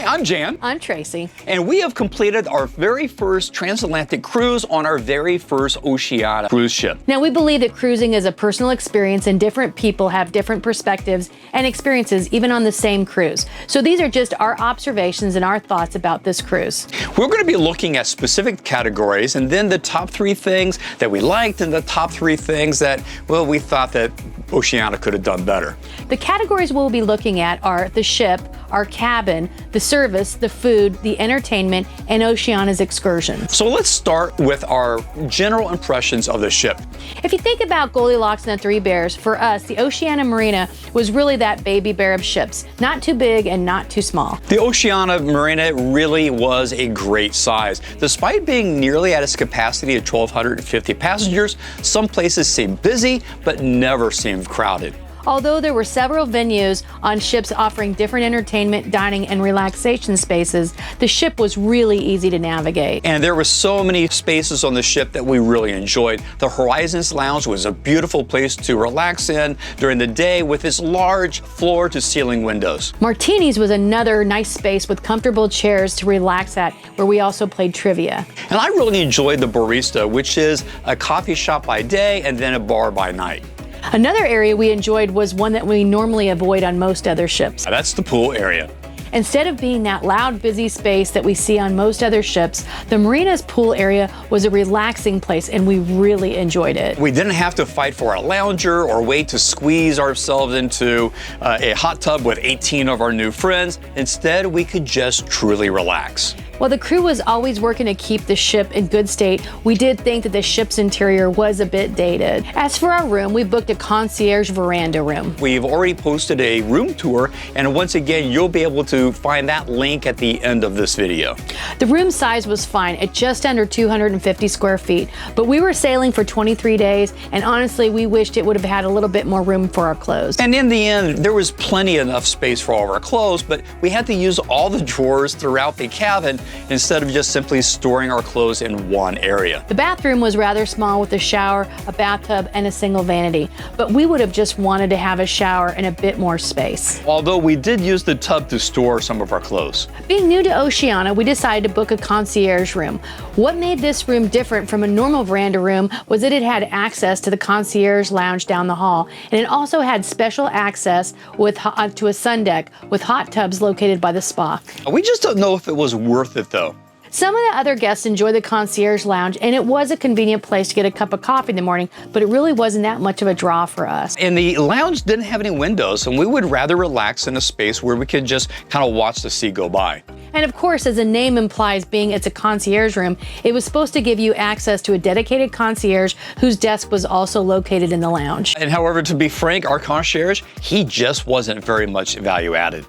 I'm Jan. I'm Tracy. And we have completed our very first transatlantic cruise on our very first Oceania cruise ship. Now, we believe that cruising is a personal experience and different people have different perspectives and experiences even on the same cruise. So these are just our observations and our thoughts about this cruise. We're going to be looking at specific categories and then the top 3 things that we liked and the top 3 things that, well, we thought that Oceania could have done better. The categories we'll be looking at are the ship, our cabin, the service, the food, the entertainment, and Oceania's excursions. So let's start with our general impressions of the ship. If you think about Goldilocks and the Three Bears, for us, the Oceania Marina was really that baby bear of ships. Not too big and not too small. The Oceania Marina really was a great size. Despite being nearly at its capacity of 1,250 passengers, some places seemed busy, but never seemed crowded. Although there were several venues on ships offering different entertainment, dining, and relaxation spaces, the ship was really easy to navigate. And there were so many spaces on the ship that we really enjoyed. The Horizons Lounge was a beautiful place to relax in during the day with its large floor-to-ceiling windows. Martini's was another nice space with comfortable chairs to relax at, where we also played trivia. And I really enjoyed the Barista, which is a coffee shop by day and then a bar by night. Another area we enjoyed was one that we normally avoid on most other ships. That's the pool area. Instead of being that loud, busy space that we see on most other ships, the Marina's pool area was a relaxing place and we really enjoyed it. We didn't have to fight for a lounger or wait to squeeze ourselves into a hot tub with 18 of our new friends. Instead, we could just truly relax. While the crew was always working to keep the ship in good state, we did think that the ship's interior was a bit dated. As for our room, we booked a concierge veranda room. We've already posted a room tour, and once again, you'll be able to find that link at the end of this video. The room size was fine at just under 250 square feet, but we were sailing for 23 days, and honestly, we wished it would have had a little bit more room for our clothes. And in the end, there was plenty enough space for all of our clothes, but we had to use all the drawers throughout the cabin instead of just simply storing our clothes in one area. The bathroom was rather small with a shower, a bathtub, and a single vanity, but we would have just wanted to have a shower and a bit more space. Although we did use the tub to store some of our clothes. Being new to Oceania, we decided to book a concierge room. What made this room different from a normal veranda room was that it had access to the concierge lounge down the hall, and it also had special access to a sun deck with hot tubs located by the spa. We just don't know if it was worth it though. Some of the other guests enjoyed the concierge lounge, and it was a convenient place to get a cup of coffee in the morning, but it really wasn't that much of a draw for us. And the lounge didn't have any windows, and we would rather relax in a space where we could just kind of watch the sea go by. And of course, as the name implies, being it's a concierge room, it was supposed to give you access to a dedicated concierge whose desk was also located in the lounge. And however, to be frank, our concierge, he just wasn't very much value added.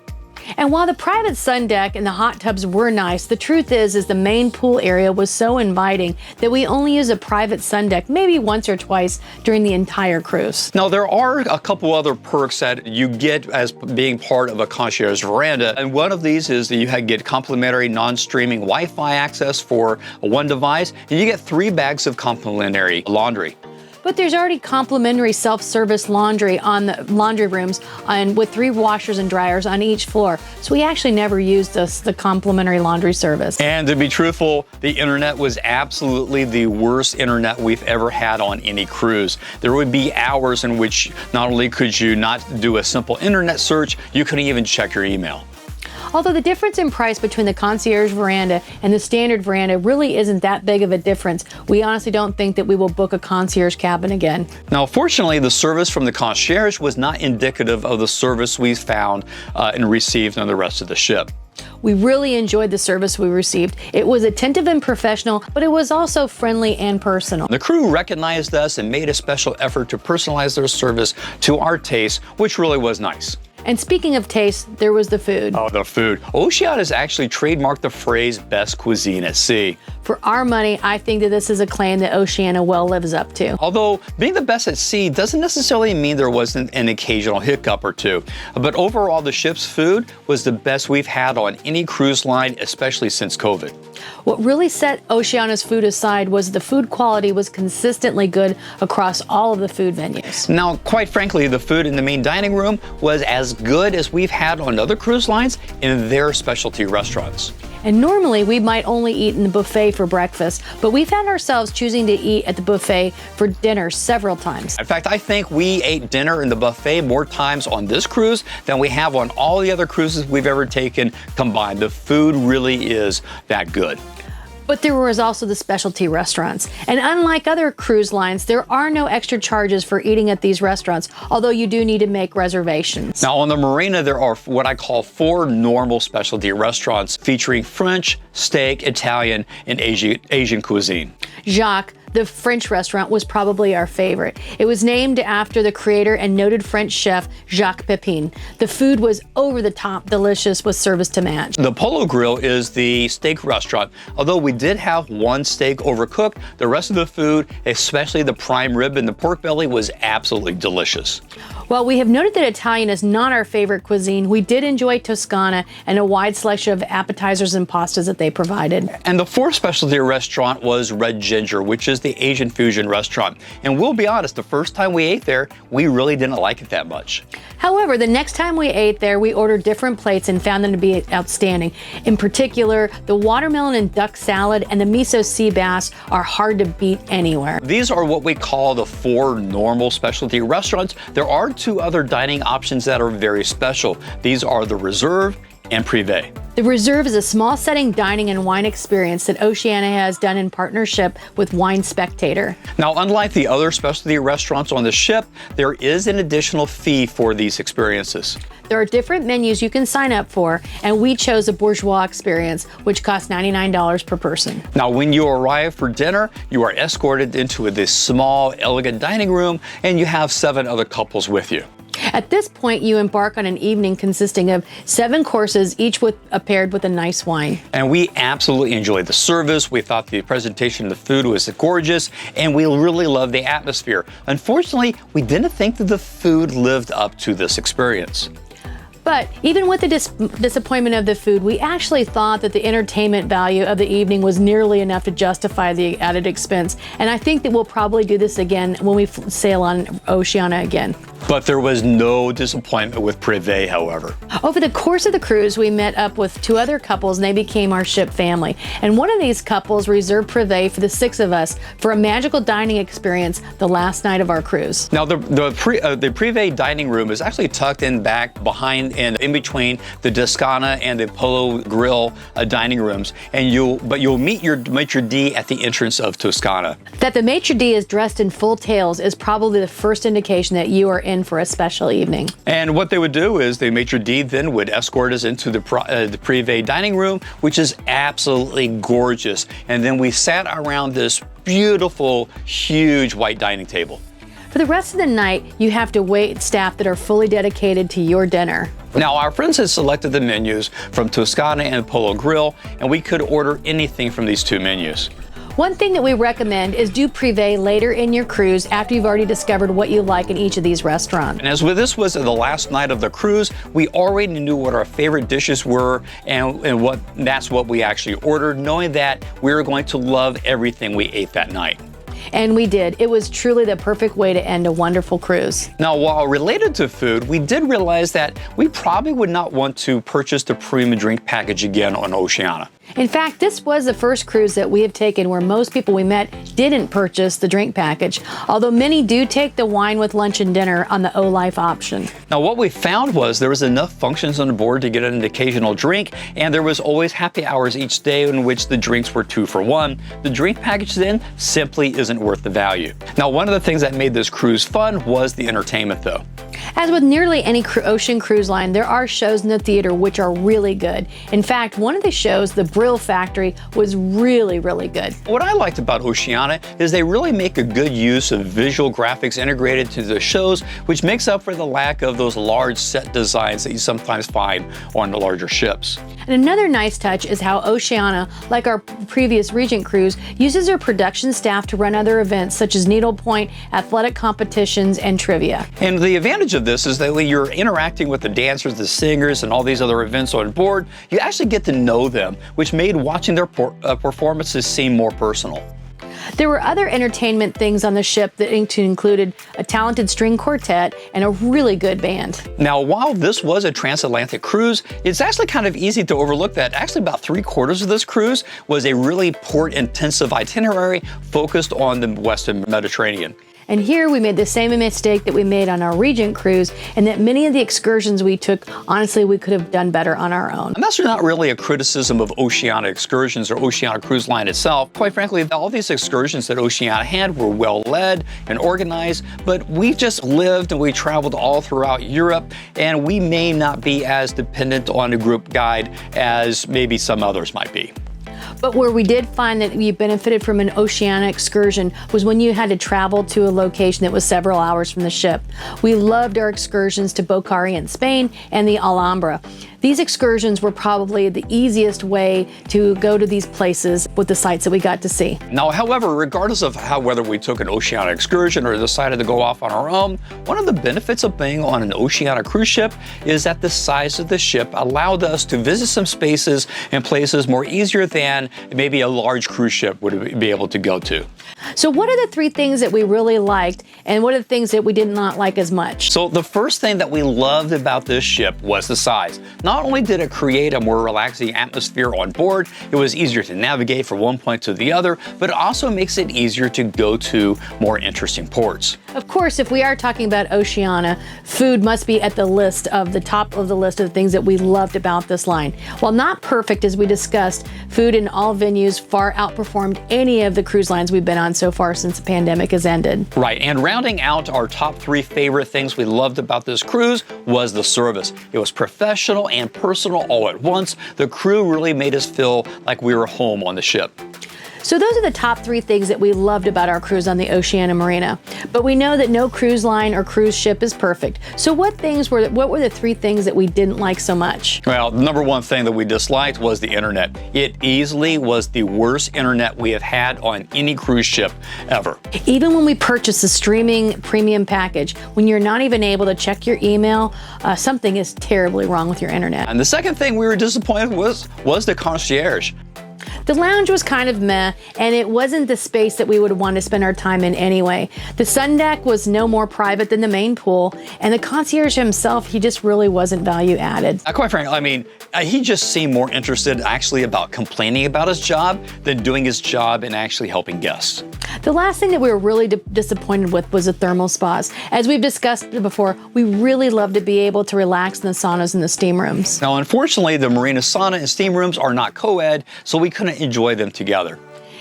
And while the private sun deck and the hot tubs were nice, the truth is the main pool area was so inviting that we only used a private sun deck maybe once or twice during the entire cruise. Now, there are a couple other perks that you get as being part of a concierge veranda, and one of these is that you get complimentary non-streaming Wi-Fi access for one device, and you get 3 bags of complimentary laundry. But there's already complimentary self-service laundry on the laundry rooms and with 3 washers and dryers on each floor. So we actually never used the complimentary laundry service. And to be truthful, the internet was absolutely the worst internet we've ever had on any cruise. There would be hours in which not only could you not do a simple internet search, you couldn't even check your email. Although the difference in price between the concierge veranda and the standard veranda really isn't that big of a difference, we honestly don't think that we will book a concierge cabin again. Now, fortunately, the service from the concierge was not indicative of the service we found and received on the rest of the ship. We really enjoyed the service we received. It was attentive and professional, but it was also friendly and personal. The crew recognized us and made a special effort to personalize their service to our taste, which really was nice. And speaking of taste, there was the food. Oh, the food. Oceania has actually trademarked the phrase best cuisine at sea. For our money, I think that this is a claim that Oceania well lives up to. Although being the best at sea doesn't necessarily mean there wasn't an occasional hiccup or two. But overall, the ship's food was the best we've had on any cruise line, especially since COVID. What really set Oceania's food aside was the food quality was consistently good across all of the food venues. Now, quite frankly, the food in the main dining room was as good as we've had on other cruise lines in their specialty restaurants. And normally we might only eat in the buffet for breakfast, but we found ourselves choosing to eat at the buffet for dinner several times. In fact, I think we ate dinner in the buffet more times on this cruise than we have on all the other cruises we've ever taken combined. The food really is that good. But there was also the specialty restaurants. And unlike other cruise lines, there are no extra charges for eating at these restaurants, although you do need to make reservations. Now on the Marina, there are what I call 4 normal specialty restaurants featuring French, steak, Italian, and Asian cuisine. Jacques, the French restaurant, was probably our favorite. It was named after the creator and noted French chef Jacques Pepin. The food was over the top delicious with service to match. The Polo Grill is the steak restaurant. Although we did have one steak overcooked, the rest of the food, especially the prime rib and the pork belly, was absolutely delicious. While we have noted that Italian is not our favorite cuisine, we did enjoy Toscana and a wide selection of appetizers and pastas that they provided. And the 4th specialty restaurant was Red Ginger, which is the Asian fusion restaurant. And we'll be honest, the first time we ate there, we really didn't like it that much. However, the next time we ate there, we ordered different plates and found them to be outstanding. In particular, the watermelon and duck salad and the miso sea bass are hard to beat anywhere. These are what we call the 4 normal specialty restaurants. There are 2 other dining options that are very special. These are the Reserve and Privé. The Reserve is a small setting dining and wine experience that Oceania has done in partnership with Wine Spectator. Now, unlike the other specialty restaurants on the ship, there is an additional fee for these experiences. There are different menus you can sign up for, and we chose a bourgeois experience, which costs $99 per person. Now, when you arrive for dinner, you are escorted into this small, elegant dining room, and you have 7 other couples with you. At this point, you embark on an evening consisting of 7 courses, each paired with a nice wine. And we absolutely enjoyed the service. We thought the presentation of the food was gorgeous, and we really loved the atmosphere. Unfortunately, we didn't think that the food lived up to this experience. But even with the disappointment of the food, we actually thought that the entertainment value of the evening was nearly enough to justify the added expense. And I think that we'll probably do this again when we sail on Oceania again. But there was no disappointment with Privé, however. Over the course of the cruise, we met up with 2 other couples and they became our ship family. And one of these couples reserved Privé for the 6 of us for a magical dining experience the last night of our cruise. Now, the Privé dining room is actually tucked in back behind and in between the Toscana and the Polo Grill dining rooms. And you'll meet your maitre d' at the entrance of Toscana. That the maitre d' is dressed in full tails is probably the first indication that you are in for a special evening. And what they would do is the maitre d' then would escort us into the Privé dining room, which is absolutely gorgeous. And then we sat around this beautiful, huge white dining table. For the rest of the night, you have to wait staff that are fully dedicated to your dinner. Now, our friends had selected the menus from Toscana and Polo Grill, and we could order anything from these 2 menus. One thing that we recommend is do Privé later in your cruise after you've already discovered what you like in each of these restaurants. And as this was the last night of the cruise, we already knew what our favorite dishes were and that's what we actually ordered, knowing that we were going to love everything we ate that night. And we did. It was truly the perfect way to end a wonderful cruise. Now, while related to food, we did realize that we probably would not want to purchase the premium drink package again on Oceania. In fact, this was the first cruise that we have taken where most people we met didn't purchase the drink package, although many do take the wine with lunch and dinner on the O-Life option. Now, what we found was there was enough functions on board to get an occasional drink, and there was always happy hours each day in which the drinks were 2 for 1. The drink package then simply isn't worth the value. Now, one of the things that made this cruise fun was the entertainment, though. As with nearly any ocean cruise line, there are shows in the theater which are really good. In fact, one of the shows, The Brill Factory, was really, really good. What I liked about Oceania is they really make a good use of visual graphics integrated to the shows, which makes up for the lack of those large set designs that you sometimes find on the larger ships. And another nice touch is how Oceania, like our previous Regent cruise, uses their production staff to run other events such as needlepoint, athletic competitions, and trivia. And the advantage advantage of this is that when you're interacting with the dancers, the singers, and all these other events on board, you actually get to know them, which made watching their performances seem more personal. There were other entertainment things on the ship that included a talented string quartet and a really good band. Now, while this was a transatlantic cruise, it's actually kind of easy to overlook that actually about 3/4 of this cruise was a really port-intensive itinerary focused on the Western Mediterranean. And here we made the same mistake that we made on our Regent cruise, and that many of the excursions we took, honestly, we could have done better on our own. And that's not really a criticism of Oceania Excursions or Oceania Cruise Line itself. Quite frankly, all these excursions that Oceania had were well led and organized, but we just lived and we traveled all throughout Europe, and we may not be as dependent on a group guide as maybe some others might be. But where we did find that you benefited from an Oceania excursion was when you had to travel to a location that was several hours from the ship. We loved our excursions to Bocari in Spain and the Alhambra. These excursions were probably the easiest way to go to these places with the sights that we got to see. Now, however, regardless of whether we took an Oceania excursion or decided to go off on our own, one of the benefits of being on an Oceania cruise ship is that the size of the ship allowed us to visit some spaces and places more easier than maybe a large cruise ship would be able to go to. So what are the 3 things that we really liked, and what are the things that we did not like as much? So the first thing that we loved about this ship was the size. Not only did it create a more relaxing atmosphere on board, it was easier to navigate from one point to the other, but it also makes it easier to go to more interesting ports. Of course, if we are talking about Oceania, food must be at the top of the list of the things that we loved about this line. While not perfect, as we discussed, food in all venues far outperformed any of the cruise lines we've been on so far since the pandemic has ended. Right, and rounding out our top 3 favorite things we loved about this cruise was the service. It was professional and personal all at once. The crew really made us feel like we were home on the ship. So those are the top 3 things that we loved about our cruise on the Oceania Marina. But we know that no cruise line or cruise ship is perfect. So what were the 3 things that we didn't like so much? Well, the number one thing that we disliked was the internet. It easily was the worst internet we have had on any cruise ship ever. Even when we purchased the streaming premium package, when you're not even able to check your email, something is terribly wrong with your internet. And the second thing we were disappointed was the concierge. The lounge was kind of meh, and it wasn't the space that we would want to spend our time in anyway. The sun deck was no more private than the main pool, and the concierge himself, he just really wasn't value added. Quite frankly, I mean, he just seemed more interested actually about complaining about his job than doing his job and actually helping guests. The last thing that we were really disappointed with was the thermal spas. As we've discussed before, we really love to be able to relax in the saunas and the steam rooms. Now, unfortunately, the marina sauna and steam rooms are not co-ed, so we couldn't enjoy them together.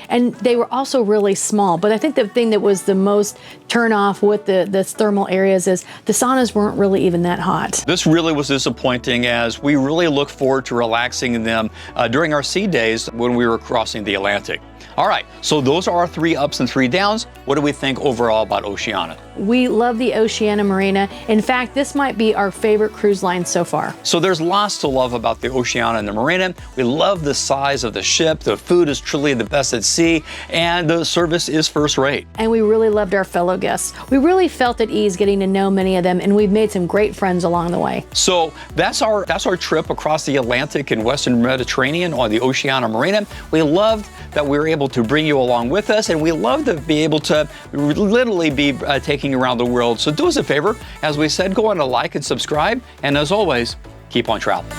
And they were also really small. But I think the thing that was the most turn off with the thermal areas is the saunas weren't really even that hot. This really was disappointing, as we really look forward to relaxing in them during our sea days when we were crossing the Atlantic. All right, so those are our 3 ups and 3 downs. What do we think overall about Oceania? We love the Oceania Marina. In fact, this might be our favorite cruise line so far. So there's lots to love about the Oceania and the Marina. We love the size of the ship, the food is truly the best at sea, and the service is first rate. And we really loved our fellow guests. We really felt at ease getting to know many of them, and we've made some great friends along the way. So that's our trip across the Atlantic and Western Mediterranean on the Oceania Marina. We loved that we were able to bring you along with us, and we love to be able to literally be taking you around the world. So do us a favor, as we said, go on to like and subscribe, and as always, keep on traveling.